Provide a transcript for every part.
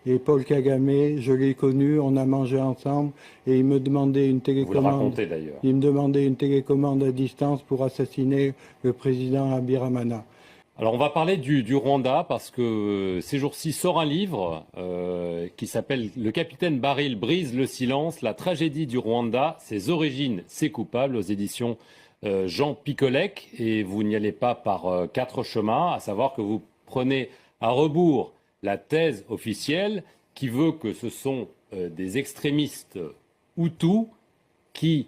Et Paul Kagame, je l'ai connu, on a mangé ensemble et il me demandait une Vous le télécommande. racontez d'ailleurs. Il me demandait une télécommande à distance pour assassiner le président Abiyaramana. Alors on va parler du Rwanda parce que ces jours-ci sort un livre qui s'appelle Le capitaine Baril brise le silence, la tragédie du Rwanda, ses origines, ses coupables aux éditions Jean Picolec. Et vous n'y allez pas par quatre chemins, à savoir que vous prenez à rebours la thèse officielle qui veut que ce sont des extrémistes Hutus qui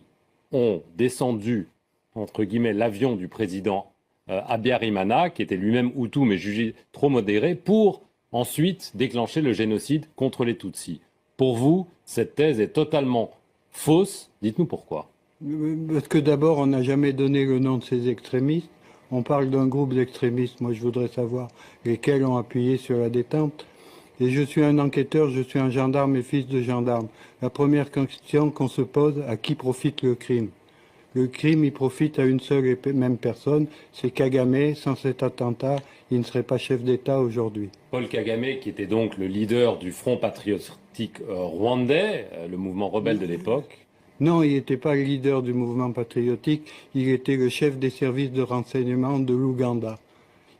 ont descendu, entre guillemets, l'avion du président Abiyarimana, qui était lui-même Hutu mais jugé trop modéré, pour ensuite déclencher le génocide contre les Tutsis. Pour vous, cette thèse est totalement fausse. Dites-nous pourquoi. Parce que d'abord, on n'a jamais donné le nom de ces extrémistes. On parle d'un groupe d'extrémistes. Moi, je voudrais savoir lesquels ont appuyé sur la détente. Et je suis un enquêteur, je suis un gendarme et fils de gendarme. La première question qu'on se pose, à qui profite le crime? Le crime, il profite à une seule et même personne, c'est Kagame. Sans cet attentat, il ne serait pas chef d'État aujourd'hui. Paul Kagame, qui était donc le leader du Front patriotique rwandais, le mouvement rebelle de l'époque. Non, il n'était pas le leader du mouvement patriotique, il était le chef des services de renseignement de l'Ouganda.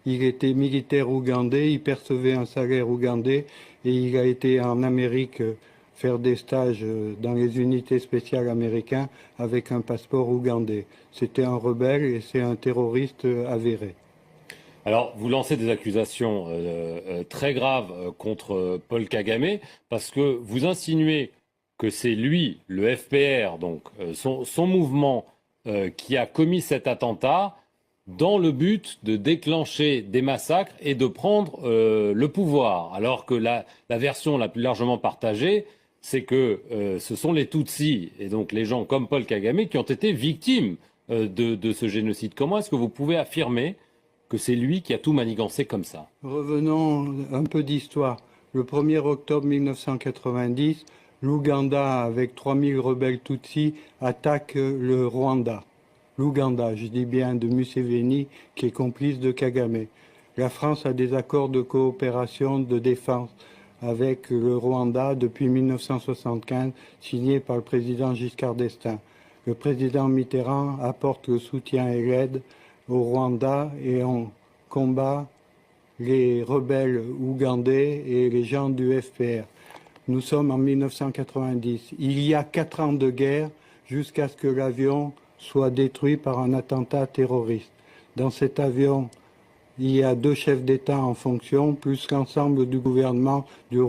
Il était militaire ougandais, il percevait un salaire ougandais et il a été en Amérique faire des stages dans les unités spéciales américaines avec un passeport ougandais. C'était un rebelle et c'est un terroriste avéré. Alors, vous lancez des accusations très graves contre Paul Kagame parce que vous insinuez que c'est lui, le FPR, donc son mouvement, qui a commis cet attentat dans le but de déclencher des massacres et de prendre le pouvoir. Alors que la version la plus largement partagée, c'est que ce sont les Tutsis et donc les gens comme Paul Kagame qui ont été victimes de ce génocide. Comment est-ce que vous pouvez affirmer que c'est lui qui a tout manigancé comme ça? Revenons un peu d'histoire. Le 1er octobre 1990, l'Ouganda, avec 3000 rebelles Tutsis, attaque le Rwanda. L'Ouganda, je dis bien, de Museveni, qui est complice de Kagame. La France a des accords de coopération de défense avec le Rwanda depuis 1975, signés par le président Giscard d'Estaing. Le président Mitterrand apporte le soutien et l'aide au Rwanda et on combat les rebelles ougandais et les gens du FPR. Nous sommes en 1990. Il y a 4 ans de guerre jusqu'à ce que l'avion soit détruit par un attentat terroriste. Dans cet avion, il y a 2 chefs d'État en fonction, plus l'ensemble du gouvernement du